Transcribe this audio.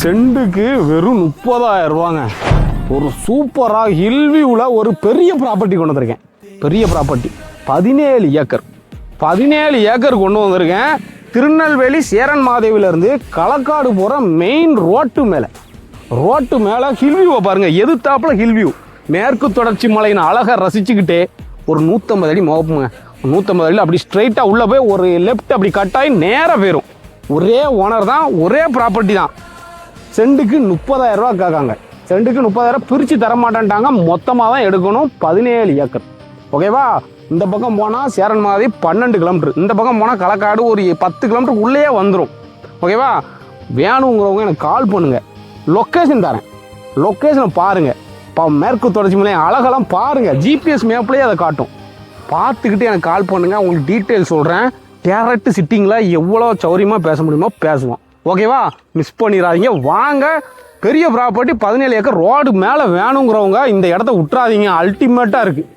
செண்டுக்கு வெறும் 30,000 ரூபாங்க. ஒரு சூப்பராக ஹில்வியூவில் ஒரு பெரிய ப்ராப்பர்ட்டி கொண்டு வந்திருக்கேன். பெரிய ப்ராப்பர்ட்டி 17 ஏக்கர். 17 ஏக்கர் கொண்டு வந்திருக்கேன். திருநெல்வேலி சேரன் மாதேவிலேருந்து களக்காடு போகிற மெயின் ரோட்டு மேலே ஹில்வியூவை பாருங்கள். எதிர்த்தாப்புல ஹில்வியூ, மேற்கு தொடர்ச்சி மலையின் அழகை ரசிச்சுக்கிட்டே ஒரு 150 அடி முகப்புங்க. 150 அடியில் அப்படி ஸ்ட்ரைட்டாக உள்ளே போய் ஒரு லெஃப்ட் அப்படி கட்டாயி நேராக போயிடும். ஒரே ஓனர் தான், ஒரே ப்ராப்பர்ட்டி தான். செண்டுக்கு 30,000 ரூபா கேட்காங்க. செண்டுக்கு 30,000 பிரித்து தரமாட்டேன்ட்டாங்க. மொத்தமாக தான் எடுக்கணும். 17 ஏக்கர். ஓகேவா? இந்த பக்கம் போனால் சேரன் மாதிரி 12 கிலோமீட்டர், இந்த பக்கம் போனால் களக்காடு ஒரு 10 கிலோமீட்டர் உள்ளே வந்துடும். ஓகேவா? வேணுங்கிறவங்க எனக்கு கால் பண்ணுங்கள். லொக்கேஷன் தரேன். லொக்கேஷனை பாருங்கள். மேற்கு தொடர்ச்சி மலை அழகெல்லாம் பாருங்கள். ஜிபிஎஸ் மேப்லேயே அதை காட்டும். பார்த்துக்கிட்டு எனக்கு கால் பண்ணுங்கள். உங்களுக்கு டீட்டெயில் சொல்கிறேன். டேரக்ட் சிட்டிங்கில் எவ்வளோ சௌரியமாக பேச முடியுமோ பேசுவோம். ஓகேவா? மிஸ் பண்ணிடாதீங்க. வாங்க. பெரிய ப்ராப்பர்ட்டி 17 ஏக்கர் ரோடு மேலே வேணுங்கிறவங்க இந்த இடத்த விட்டுறாதீங்க. அல்டிமேட்டாக இருக்குது.